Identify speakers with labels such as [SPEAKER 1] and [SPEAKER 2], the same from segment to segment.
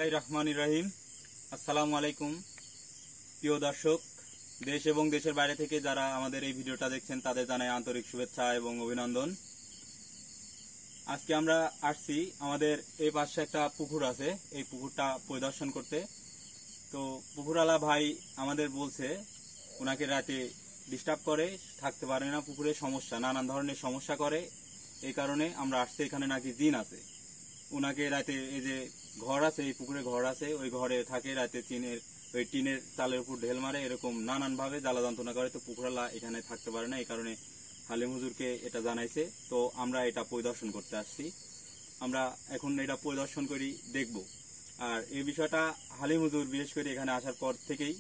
[SPEAKER 1] রহমানির রহিম। আসসালামু আলাইকুম প্রিয় দর্শক, দেশ এবং দেশের বাইরে থেকে যারা আমাদের এই ভিডিওটা দেখছেন তাদের জানাই আন্তরিক শুভেচ্ছা এবং অভিনন্দন। আজকে আমরা আসছি, আমাদের এই পাশে একটা পুকুর আছে, এই পুকুরটা পরিদর্শন করতে। তো পুকুরওয়ালা ভাই আমাদের বলছে ওনাকে রাতে ডিস্টার্ব করে, থাকতে পারে না, পুকুরে সমস্যা, নানান ধরনের সমস্যা করে। এই কারণে আমরা আসছি, এখানে নাকি জিন আছে। ওনাকে রাতে এই যে ঘর আছে, এই পুকুরে ঘর আছে, ওই ঘরে থাকে, রাতে ওই টিনের চালের উপর ঢেল মারে, এরকম নানান ভাবে জ্বালা যন্ত্রণা করে। তো পুকুরওয়ালা এখানে থাকতে পারে না, এই কারণে হালিম হুজুরকে এটা জানাইছে। তো আমরা এটা পরিদর্শন করতে আসছি। আমরা এখন এটা পরিদর্শন করি, দেখব। আর এই বিষয়টা হালিম হুজুর বিশেষ করে এখানে আসার পর থেকেই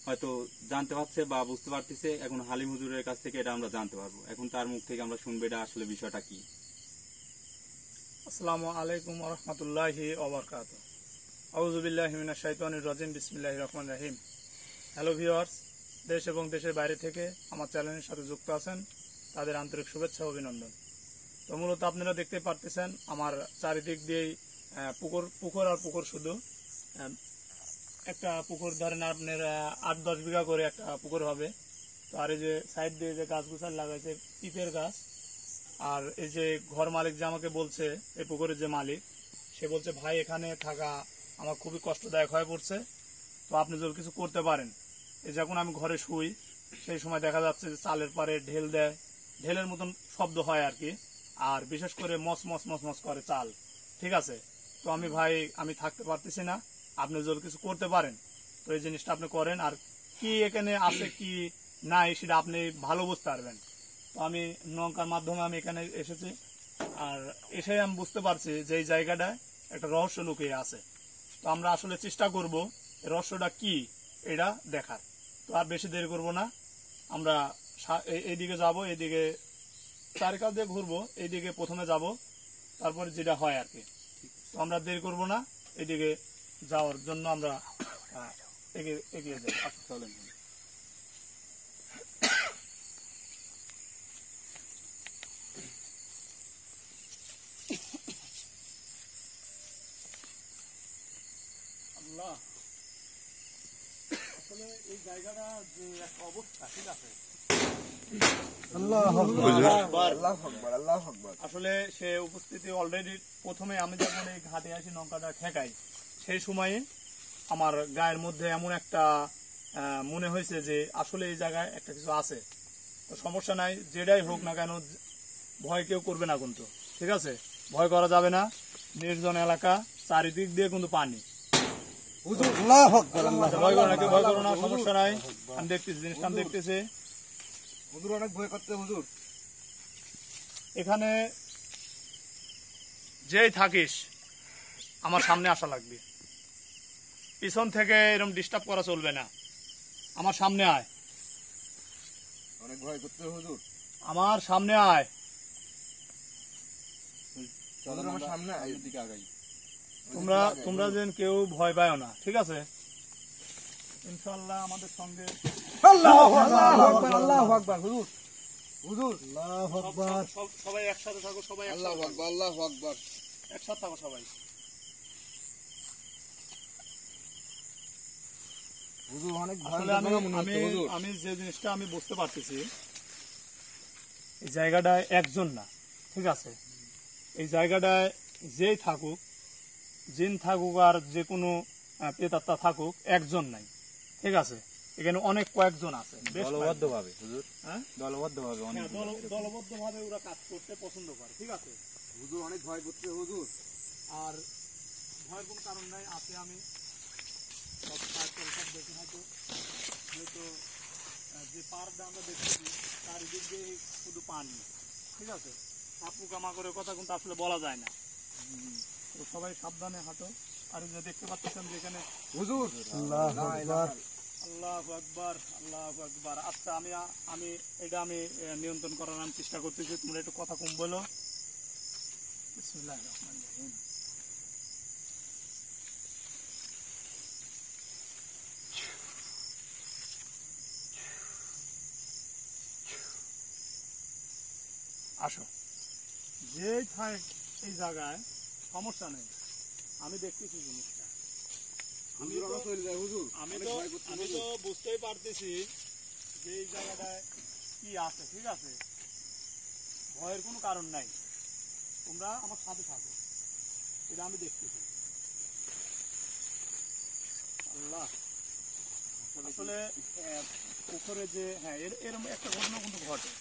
[SPEAKER 1] হয়তো জানতে পারছে বা বুঝতে পারতেছে। এখন হালিম হুজুরের কাছ থেকে এটা আমরা জানতে পারবো। এখন তার মুখ থেকে আমরা শুনবো এটা আসলে বিষয়টা কি।
[SPEAKER 2] আসসালামু আলাইকুম ওয়া রাহমাতুল্লাহি ওয়া বারাকাতুহু। আউযু বিল্লাহি মিনাশ শাইতানির রাজিম। বিসমিল্লাহির রহমানির রহিম। হ্যালো ভিউয়ার্স, দেশ এবং দেশের বাইরে থেকে আমার চ্যানেলের সাথে যুক্ত আছেন তাদের আন্তরিক শুভেচ্ছা ও অভিনন্দন। তো মূলত আপনারা দেখতে পারতেছেন আমার চারিদিক দিয়েই পুকুর আর পুকুর। শুধু একটা পুকুর ধরেন আপনার 8-10 বিঘা করে একটা পুকুর হবে। তো আর এই যে সাইড দিয়ে যে গাছগুছাল লাগাইছে, পিপের গাছ। আর এই যে ঘর মালিক যে আমাকে বলছে, এই পুকুরের যে মালিক, সে বলছে ভাই এখানে থাকা আমার খুবই কষ্টদায়ক হয়ে পড়ছে। তো আপনি যদি কিছু করতে পারেন। এই যখন আমি ঘরে শুই সেই সময় দেখা যাচ্ছে যে চালের পারে ঢেল দেয়, ঢেলের মতন শব্দ হয় আর কি। আর বিশেষ করে মস মস মস মস করে চাল। ঠিক আছে, তো আমি থাকতে পারতেছি না। আপনি যদি কিছু করতে পারেন তো এই জিনিসটা আপনি করেন। আর কি এখানে আছে কি নাই সেটা আপনি ভালো বুঝতে পারবেন। তো আমি নৌকার মাধ্যমে আমি এখানে এসেছি। আর এসে আমি বুঝতে পারছি যে এই জায়গাটায় একটা রহস্য লুকিয়ে আছে। তো আমরা আসলে চেষ্টা করব রহস্যটা কি এটা দেখার। তো আর বেশি দেরি করব না, আমরা এইদিকে যাব, এইদিকে চারিকাল দিয়ে ঘুরবো, এইদিকে প্রথমে যাব, তারপরে যেটা হয় আর কি। তো আমরা দেরি করব না, এইদিকে যাওয়ার জন্য আমরা এগিয়ে যাই। আচ্ছা চলেন। আসলে এই জায়গাটা যে একটা অবস্থা, ঠিক আছে, আসলে সে উপস্থিতি অলরেডি প্রথমে আমি যখন এই ঘাটে আসি নৌকাটা ঠেকাই, সেই সময়ে আমার গায়ের মধ্যে এমন একটা মনে হয়েছে যে আসলে এই জায়গায় একটা কিছু আছে। তো সমস্যা নাই, যেটাই হোক না কেন ভয় কেউ করবে না কিন্তু, ঠিক আছে, ভয় করা যাবে না। নির্জন এলাকা, চারিদিক দিয়ে কিন্তু পানি। ভয় করো না, সমস্যা নাই। আমি দেখতেছি জিনিসটা, আমি দেখতেছি।
[SPEAKER 3] হুজুর অনেক ভয় করতে হুজুর।
[SPEAKER 2] এখানে যেই থাকিস আমার সামনে আসা লাগবে, পিছন থেকে এরকম ডিস্টার্ব করা চলবে না। আমার সামনে আয়,
[SPEAKER 3] অনেক ভয় করতে হুজুর।
[SPEAKER 2] আমার সামনে আয়।
[SPEAKER 3] হুজুর আমার সামনে আয়, দিকে আগাই।
[SPEAKER 2] তোমরা যেন কেউ ভয় পায় না, ঠিক আছে? ইনশাআল্লাহ আমাদের সঙ্গে।
[SPEAKER 3] আল্লাহু আকবার, আল্লাহু আকবার। হুজুর হুজুর, আল্লাহু আকবার।
[SPEAKER 2] সবাই একসাথে থাকো, সবাই
[SPEAKER 3] আল্লাহু আকবার, আল্লাহু আকবার।
[SPEAKER 2] একসাথে থাকো সবাই।
[SPEAKER 3] হুজুর অনেক ভয়
[SPEAKER 2] আসলে আমি যে জিনিসটা আমি বুঝতে পারতেছি, এই জায়গাটায় একজন না, ঠিক আছে, এই জায়গাটায় যেই থাকুক, জিন থাকুক আর যে কোনো প্রেতাত্মা থাকুক, একজন নাই, ঠিক আছে। এখানে অনেক কয়েকজন আছে,
[SPEAKER 3] দলবদ্ধভাবে হুজুর।
[SPEAKER 2] হ্যাঁ,
[SPEAKER 3] দলবদ্ধভাবে অনেক
[SPEAKER 2] দলবদ্ধভাবে ওরা কাজ করতে পছন্দ করে, ঠিক আছে।
[SPEAKER 3] হুজুর অনেক ভয় করতে হুজুর।
[SPEAKER 2] আর ভয়ের কোনো কারণ নাই, আছে আমি সব দেখি হয়তো, যেহেতু যে পার্কটা আমরা দেখতেছি চারিদিক দিয়ে শুধু পানি, ঠিক আছে। আপু কামাকড়ের কথা কিন্তু আসলে বলা যায় না। তো সবাই সাবধানে হাঁটো। আর যে দেখতে পাচ্ছেন যে এখানে
[SPEAKER 3] হুজুর আল্লাহু আকবার,
[SPEAKER 2] আল্লাহু আকবার, আল্লাহু আকবার। আচ্ছা আমি এটা নিয়ন্ত্রণ করার আমি চেষ্টা করতেছি, তোমরা একটু কথা কম বলো। বিসমিল্লাহির রহমানির রহিম। আসো, যে থাক এই জায়গায় সমস্যা নেই, আমি দেখতেছি জিনিসটা, আমি তো বুঝতেই পারতেছি যে এই জায়গাটায় কি আছে, ঠিক আছে, ভয়ের কোনো কারণ নাই, তোমরা আমার সাথে থাকো, এটা আমি দেখতেছি। আল্লাহ, আসলে পুকুরে যে এরকম একটা ঘটনা কিন্তু ঘটে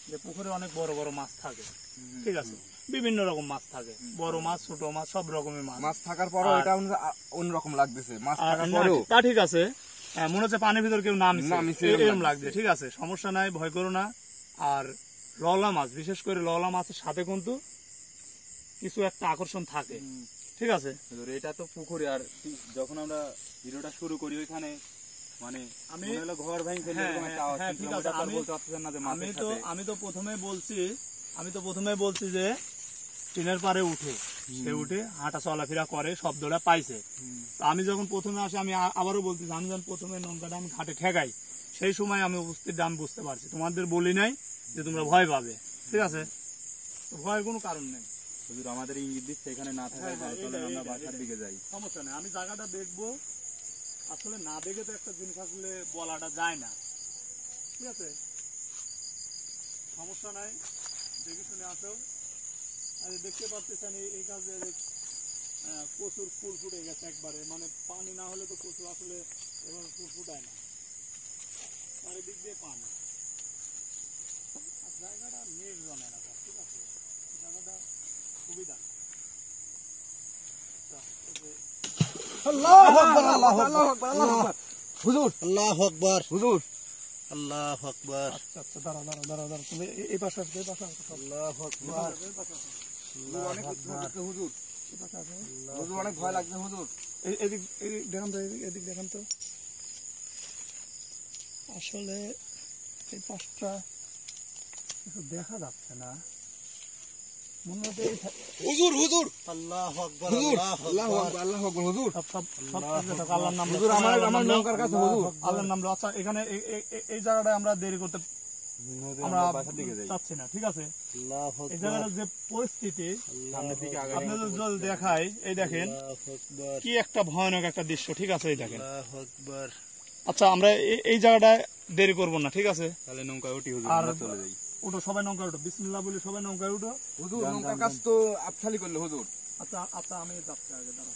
[SPEAKER 2] যে পুকুরে অনেক বড় বড় মাছ থাকে, ঠিক আছে, বিভিন্ন রকম মাছ থাকে, বড় মাছ ছোট মাছ সব রকমের মাছ
[SPEAKER 3] থাকার পরেও এটা অন্যরকম লাগতেছে, মাছ থাকার পরেও
[SPEAKER 2] তা ঠিক আছে, মনে হচ্ছে পানির ভিতর কেউ নামিছে এরকম লাগছে, ঠিক আছে, সমস্যা নাই, ভয় করো না। আর লওলা মাছ, বিশেষ করে লওলা মাছের সাথে কিন্তু কিছু একটা আকর্ষণ থাকে, ঠিক আছে।
[SPEAKER 1] এটা তো পুকুরে, আর যখন আমরা ভিডিওটা শুরু করি ওইখানে মানে
[SPEAKER 2] আমি
[SPEAKER 1] ঘর ভাঙি ফেলে এরকম একটা আওয়াজ,
[SPEAKER 2] ঠিক আছে, আমি তো প্রথমে বলছি যে ট্রেনের পারে উঠে সে উঠে হাঁটা চলাফেরা করে, শব্দটা পাইছে। আমি যখন প্রথমে আসি, আমি আবারও বলতেছি, আমি যখন প্রথমে নৌকাটা আমি ঘাটে ঠেকাই সেই সময় আমি উপস্থিত, আমি বুঝতে পারছি, তোমাদের বলি নাই যে তোমরা ভয় পাবে, ঠিক আছে, ভয়ের কোনো কারণ নেই।
[SPEAKER 1] আমাদের ইঙ্গিত দিচ্ছে এখানে না থাকায় আমরা বাসার দিকে যাই,
[SPEAKER 2] সমস্যা নেই, আমি জায়গাটা দেখবো। আসলে না দেখে তো একটা জিনিস আসলে বলাটা যায় না, ঠিক আছে, সমস্যা নাই, দেখে শুনে আসো। দেখতে পাচ্ছেন এই কাজে প্রচুর ফুল ফুটে গেছে একবারে, মানে পানি না হলে তো প্রচুর আসলে এবার ফুল ফুটায় না, চারিদিক দিয়ে পানি। আর জায়গাটা নির্জন এলাকা, ঠিক আছে, জায়গাটা খুবই দামি।
[SPEAKER 3] আল্লাহু আকবার, আল্লাহু আকবার, আল্লাহু আকবার, হুজুর, আল্লাহু আকবার, হুজুর, আল্লাহু আকবার। আচ্ছা আচ্ছা, দাঁড়াও, তুমি এই পাশে আসো, এই পাশে আসো। আল্লাহু আকবার, অনেক হুজুর, এই পাশে আসো, হুজুর অনেক ভয় লাগছে হুজুর। এদিক দেখান তো, এদিক দেখান তো। আসলে এই পাশটা কিছু দেখা যাচ্ছে না, মনে হচ্ছে হুজুর, হুজুর, আল্লাহু আকবার, আল্লাহু আকবার, আল্লাহু আকবার, হুজুর, সব আল্লাহর নাম, হুজুর, আমার নৌকার কাছে, হুজুর, আল্লাহর নাম। আচ্ছা, এখানে এই জায়গাটায় আমরা দেরি করতে আমরা বাসার দিকে যাই চাচ্ছি না, ঠিক আছে। এই জায়গাটার যে পরিস্থিতি আপনাদের জল দেখায়, এই দেখেন কি একটা ভয়ানক একটা দৃশ্য, ঠিক আছে, এই দেখেন। আচ্ছা, আমরা এই জায়গাটায় দেরি করবো না, ঠিক আছে,
[SPEAKER 1] তাহলে নৌকায় উঠি হুজুর,
[SPEAKER 2] আর
[SPEAKER 1] আমরা চলে যাই।
[SPEAKER 2] উঠো, সবাই নৌকায় উঠো, বিসমিল্লাহ বলে সবাই নৌকায় উঠো।
[SPEAKER 3] হুজুর নৌকার কাজ তো আফসালি করলে হুজুর।
[SPEAKER 2] আচ্ছা আচ্ছা, আমি যাচ্ছি আগে, দাঁড়া।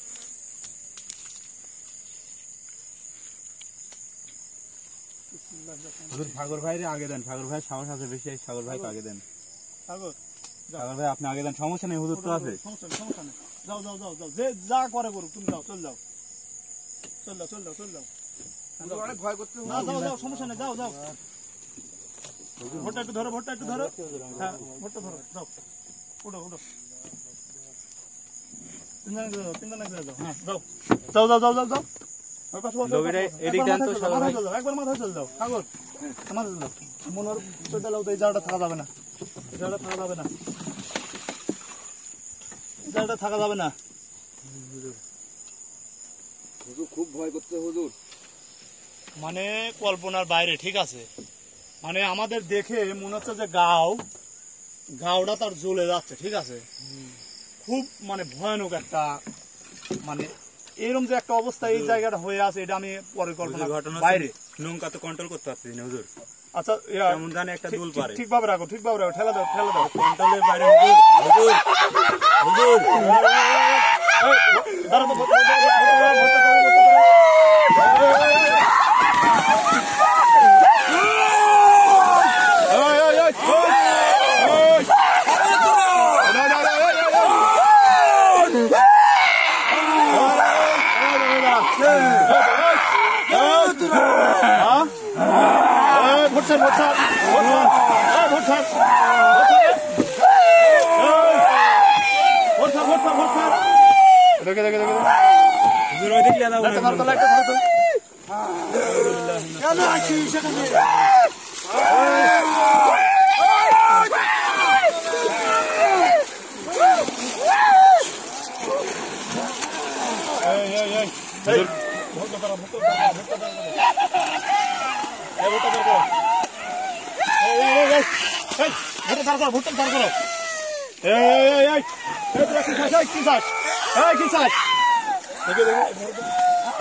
[SPEAKER 1] হুজুর সাগর ভাইরে আগে দেন, সাগর ভাই সাহস আছে বেশি, সাগর ভাইকে আগে দেন।
[SPEAKER 2] সাগর
[SPEAKER 1] ভাই আপনি আগে দেন, সমস্যা নেই, হুজুর তো আছে,
[SPEAKER 2] সমস্যা নেই, যাও যাও যাও যাও, যে যা করে করুক, তুমি যাও, চল যাও,
[SPEAKER 3] অনেক ভয় করতে,
[SPEAKER 2] না যাও যাও, সমস্যা নেই, যাও যাও, ভোটটা একটু ধরো, হ্যাঁ, ভোটটা ধরো, যাও, উঠো, তিনজন এক জায়গায় যাও, হ্যাঁ, যাও, একবার মাথায় চলে যাও, সাগর মাথায় চলে যাও, মনে হয় চলে যাও, এই জায়গাটা থাকা যাবে না, এই জায়গাটা থাকা যাবে না,
[SPEAKER 3] হুজুর খুব ভয় করতে হুজুর,
[SPEAKER 2] মানে কল্পনার বাইরে, ঠিক আছে, মানে আমাদের দেখে মনে হচ্ছে যে গাওটা তার জ্বলে যাচ্ছে, ঠিক আছে, খুব মানে ভয়ানক একটা, মানে এরকম যে একটা অবস্থা এই জায়গাটা হয়ে আছে, এটা আমি পরিকল্পনা বাইরে।
[SPEAKER 1] নৌকা তো কন্ট্রোল করতে পারছি না হুজুর,
[SPEAKER 2] আচ্ছা,
[SPEAKER 1] কেমন জানে একটা দুল পারে,
[SPEAKER 2] ঠিকভাবে রাখো, ঠেলা দাও,
[SPEAKER 1] কন্ট্রোলের বাইরে হুজুর,
[SPEAKER 2] দাঁড়াও তো,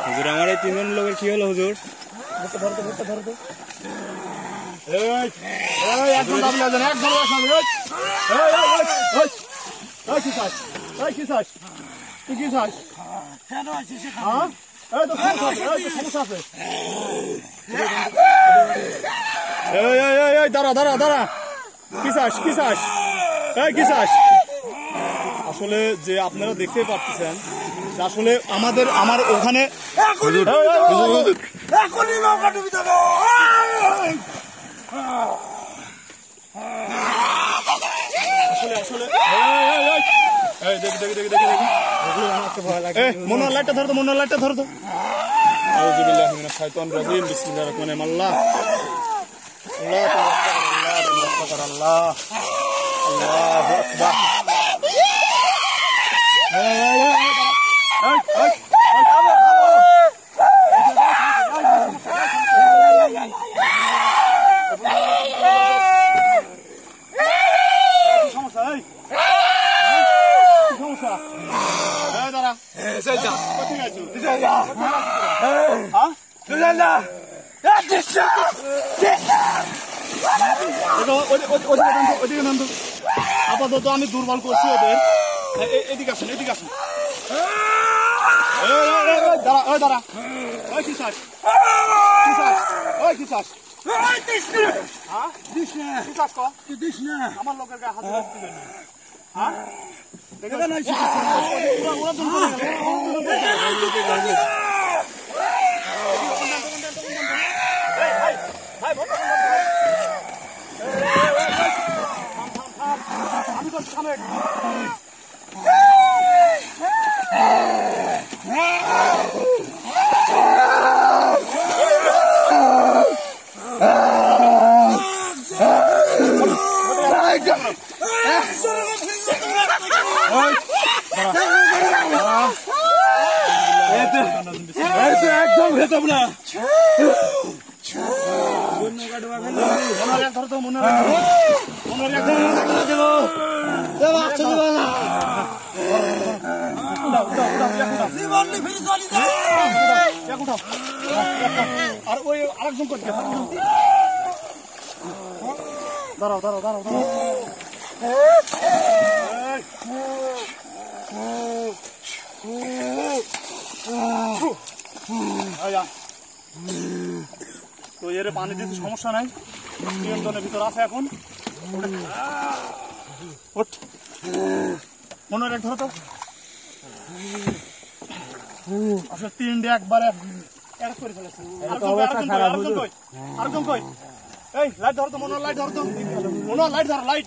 [SPEAKER 1] হুজুর আমার এই তিনজন লোকের কি হলো হুজুর?
[SPEAKER 2] ধরো এই একদম দাবি আছে না, একদম সামনে এই কি চাস? তুই কি চাস?
[SPEAKER 3] কেন আছিস
[SPEAKER 2] হ্যাঁ এই তো সমস্যা আছে। এই দাঁড়া কি চাস? এই কি চাস? আসলে যে আপনারা দেখতে পাচ্ছেন যে আসলে আমার ওখানে
[SPEAKER 3] এখনই নৌকা ডুবি দেবো।
[SPEAKER 2] আসলে এই দেখি মনোহর লাইটটা ধরো তো আউযুবিল্লাহি মিনাশ শাইতানির রাজিম বিসমিল্লাহির রহমানির রহিম। আল্লাহ আল্লাহু আকবার। আপাতত আমি দুর্বল করছি ওদের। এদিকে আসুন দাঁড়া কি চাস? আমার লোকের গায়ে হাত দিবেন না। হ্যাঁ একদম ভেতব না। আর ওই আরেকজন করতে দাঁড়াও তো এর পানি দিতে সমস্যা নাই, নিয়ন্ত্রণের ভিতর আছে এখন। মনে ধরো তো আসলে 3 একবারে করে ফেলেছে। আরেকজন কই? এই লাইট ধরো তো, মনোহর লাইট ধরো তো, মনোহর লাইট ধরো, লাইট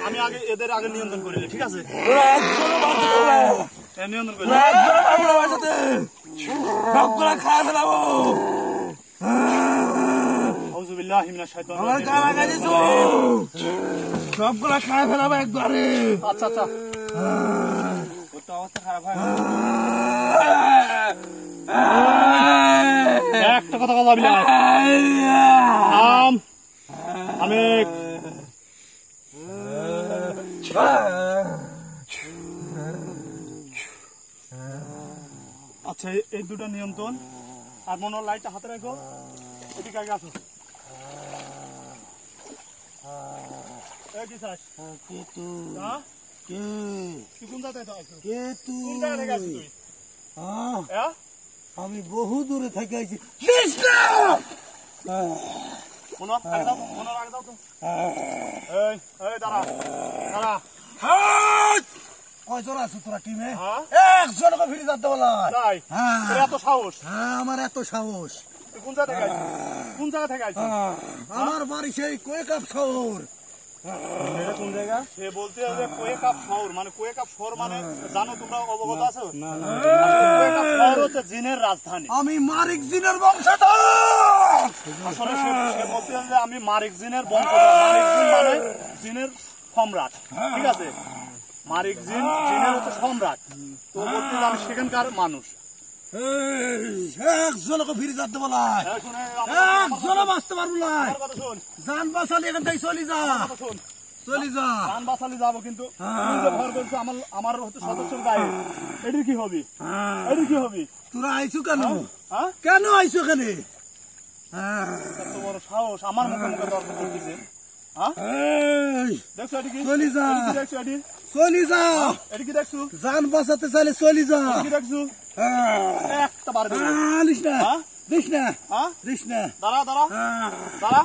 [SPEAKER 2] আমি আগে এদের আগে নিয়ন্ত্রণ করিলে, ঠিক আছে? নিয়ন্ত্রণ করিলে আউযুবিল্লাহি মিনাশ শাইতানির রাজিম।
[SPEAKER 3] সবগুলা খায় ফেলাবো একবারে।
[SPEAKER 2] আচ্ছা
[SPEAKER 1] অবস্থা খারাপ হয়
[SPEAKER 2] একটা কথা বলবি না। আমি আচ্ছা এই দুটো নিয়ন্ত্রণ। আর মনোহর লাইটটা হাতে রাখো, এদিকে আগে আসো। কি চাস?
[SPEAKER 3] আমি বহু দূরে থেকে আইছি। কয়জন আছো তোরা টিমে? একজনকে ফিরে যেতে বলা।
[SPEAKER 2] এত সাহস?
[SPEAKER 3] আমার এত সাহস।
[SPEAKER 2] কোন জায়গা থেকে আইছিস?
[SPEAKER 3] আমার বাড়ি সেই কোয়েকাপ শহর।
[SPEAKER 2] কোন জায়গা? সে বলতে হবে কোয়েকাপ শহর। মানে কোয়েকাপ শহর মানে জানো তোমরা, অবগত আছো? কোয়েকাপ শহর হচ্ছে জিনের রাজধানী।
[SPEAKER 3] আমি মারিক জিনের বংশধর।
[SPEAKER 2] আসলে সে বলতে হবে আমি মারিক জিনের বংশধর। মারিক জিন মানে জিনের সম্রাট, ঠিক আছে? মারিক জিনের হচ্ছে সম্রাট। তো বলতে আমি সেখানকার মানুষ।
[SPEAKER 3] একজনকে ফিরে যেতে বলাই, একজনও বাঁচতে পারবো না। জান বাঁচালি এখান থেকে চলি যা, চলি যা।
[SPEAKER 2] প্রাণ বাঁচালে যাবো, কিন্তু তুমি যে ভর করছো আমার হচ্ছে সদস্যের গায়ে, এটির কি হবে? এটির কি হবে?
[SPEAKER 3] তোরা আইছো কেন?
[SPEAKER 2] হ্যাঁ,
[SPEAKER 3] কেন আইছো এখানে?
[SPEAKER 2] এত বড় সাহস আমার মুখে মুখে তর্ক করতেছে। হ্যাঁ, দেখছো এটি কি?
[SPEAKER 3] চলি যা,
[SPEAKER 2] এটি কি দেখছো? এটি
[SPEAKER 3] চলি যা।
[SPEAKER 2] এটি কি দেখছো?
[SPEAKER 3] জান বাঁচাতে চাইলে চলি যা।
[SPEAKER 2] এটি কি দেখছো? একটা বার দেবো।
[SPEAKER 3] দিস না,
[SPEAKER 2] হ্যাঁ?
[SPEAKER 3] দিস না,
[SPEAKER 2] হ্যাঁ,
[SPEAKER 3] দিস না।
[SPEAKER 2] দাঁড়া দাঁড়া দাঁড়া।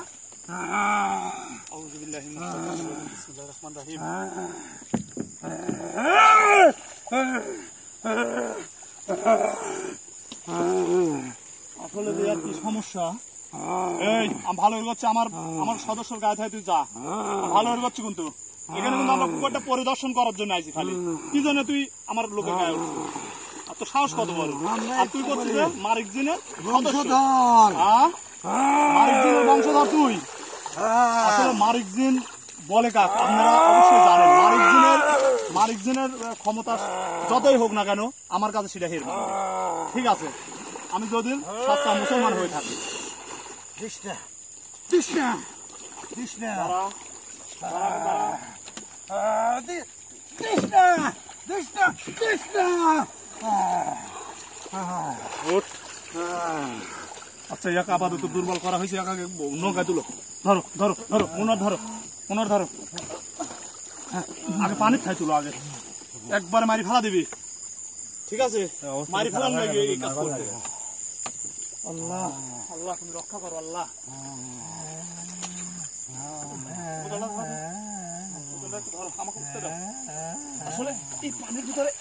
[SPEAKER 2] আউযু বিল্লাহি মিনাশ শাইতানির রাজিম, বিসমিল্লাহির রহমানির রহিম। আসলে যে আর কি সমস্যা, এই আমি ভালো হয়ে যাচ্ছে, আমার সদস্যর গায়ে থাকে, তুই যা, ভালো হয়ে যাচ্ছে। কিন্তু এখানে কিন্তু আমরা পুকুরটা পরিদর্শন করার জন্য আইছি খালি, কি জন্য তুই আমার লোকের গায়ে উঠছিস? আর তোর সাহস কত বড়, আর তুই করছিস মারিক জিনের সদস্য, হ্যাঁ? মারিক জিনের বংশধর তুই। আসলে মারিক জিন বলে কাক, আপনারা অবশ্যই জানেন মারিক জিনের ক্ষমতা যতই হোক না কেন আমার কাছে সেটা হের মানবে। ঠিক আছে, আমি যদি সচ্চা মুসলমান হয়ে থাকি।
[SPEAKER 3] দিস না, দিস না, দিস না, দিস না, দিস না, দিস না।
[SPEAKER 2] আচ্ছা, একা আপাতত দুর্বল করা হয়েছে, একাকে নৌকায় তুলো। ধরো ধরো ধরো, পুনর ধরো। আগে পানির খাই তুলো, আগে একবার মারি ফেলা দিবি। ঠিক আছে, মারি ফেলার লাগে এই কাজ করতে। আল্লাহ আল্লাহ, তুমি রক্ষা করো আল্লাহ। ধরো, আমাকে উঠতে দাও। আসলে এই পানির ভিতরে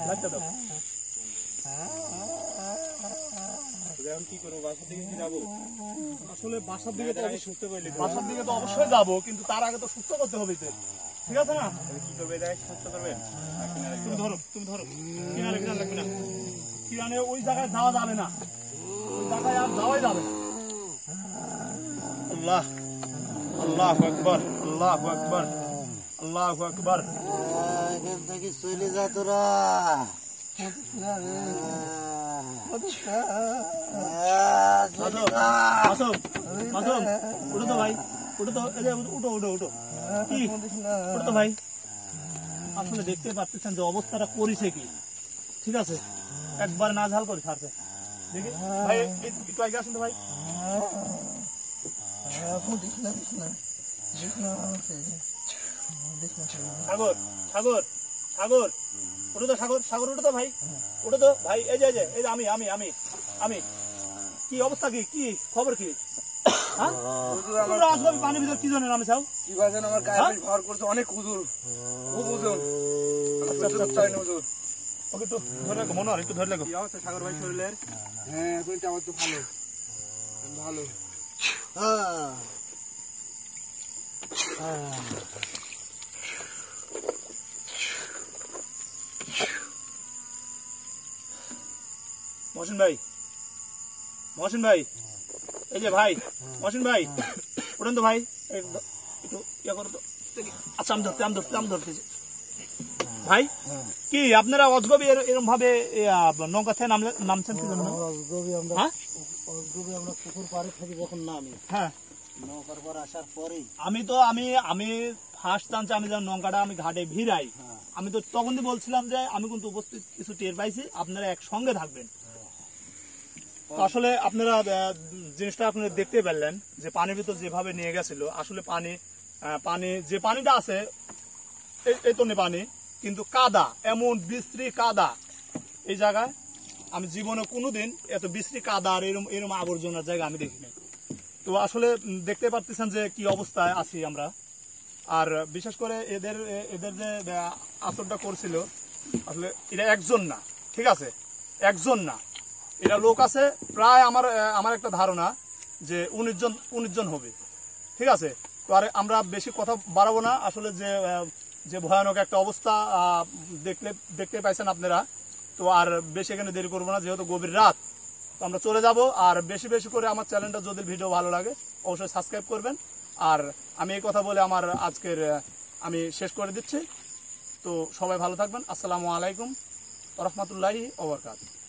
[SPEAKER 2] লাইটটা দাও। কি করবো, বাসার দিকে কি যাবো? আসলে বাসার দিকে তো অবশ্যই যাবো, কিন্তু তার আগে তো সুস্থ করতে হবে। ঠিক আছে না? কি করবে, সুস্থ করবে? তুমি ধরো, কিনারে লাগবে না, কিনারে ওই জায়গায় যাওয়া যাবে না, ওই জায়গায় আর যাওয়াই যাবে না। আল্লাহ আল্লাহু আকবার, আল্লাহু আকবার, আল্লাহু আকবার।
[SPEAKER 3] এখান থেকে চলে যা তোরা।
[SPEAKER 2] উঠো তো ভাই, উঠো তো, উঠো কি উঠো তো ভাই। আসলে দেখতে পাচ্ছেন যে অবস্থাটা করেছে কি। ঠিক আছে, একবার না ঝাল করে ছাড়ছে। দেখি ভাই, একটু আগে আসুন তো ভাই। সাগর সাগর সাগর, উঠো তো সাগর, উঠো তো ভাই, উঠো তো ভাই। এই যে আমি কি অবস্থা, কি খবর, কি পানির ভিতর কি জন্য নামে চাও?
[SPEAKER 3] কি বাজেন আমার গায়ে ভর করছে, অনেক ওজন, খুব ওজন।
[SPEAKER 2] ওকে একটু ধরে রাখো, মনে হয় একটু ধরে রাখো। সাগর ভাই শরীরের?
[SPEAKER 3] হ্যাঁ, শরীরটা আমার তো ভালো ভালো।
[SPEAKER 2] মহসিন ভাই, এই যে ভাই মহসিন ভাই, উঠেন তো ভাই, একটু ইয়ে করো তো। আচ্ছা, আমি ধরতেছি ভাই। কি আপনারা অজগবি এরকম ভাবে নৌকা থেকে নামছেন কি জন্য?
[SPEAKER 3] আমরা পুকুর পাড়ে থাকি যখন নামি,
[SPEAKER 2] হ্যাঁ,
[SPEAKER 3] নৌকার পর আসার পরে
[SPEAKER 2] আমি ফার্স্ট চান্সে আমি যখন নৌকাটা আমি ঘাটে ভিড়াই, আমি তো তখনই বলছিলাম যে আমি কিন্তু উপস্থিত কিছু টের পাইছি, আপনারা একসঙ্গে থাকবেন। আসলে আপনারা জিনিসটা আপনারা দেখতে পারলেন যে পানির ভিতর যেভাবে নিয়ে গেছিল, আসলে পানি যে পানিটা আছে এই তো পানি, কিন্তু কাদা, এমন বিশ্রী কাদা এই জায়গায় আমি জীবনে কোনোদিন এত বিশ্রী কাদা আর এরম আবর্জনার জায়গা আমি দেখিনি। তো আসলে দেখতে পারতেছেন যে কি অবস্থায় আছি আমরা। আর বিশেষ করে এদের যে আচরণটা করছিল, আসলে এটা একজন না, ঠিক আছে, একজন না, এটা লোক আছে প্রায় আমার একটা ধারণা যে 19 জন হবে। ঠিক আছে, তো আর আমরা বেশি কথা বাড়াবো না। আসলে যে ভয়ানক একটা অবস্থা দেখতে পাইছেন আপনারা, তো আর বেশি এখানে দেরি করবো না, যেহেতু গভীর রাত। তো আমরা চলে যাব। আর বেশি বেশি করে আমার চ্যানেলটা যদি ভিডিও ভালো লাগে অবশ্যই সাবস্ক্রাইব করবেন। আর আমি এই কথা বলে আমার আজকের আমি শেষ করে দিচ্ছি। তো সবাই ভালো থাকবেন। আসসালামু আলাইকুম ওয়া রাহমাতুল্লাহি ওয়া বারাকাতুহু।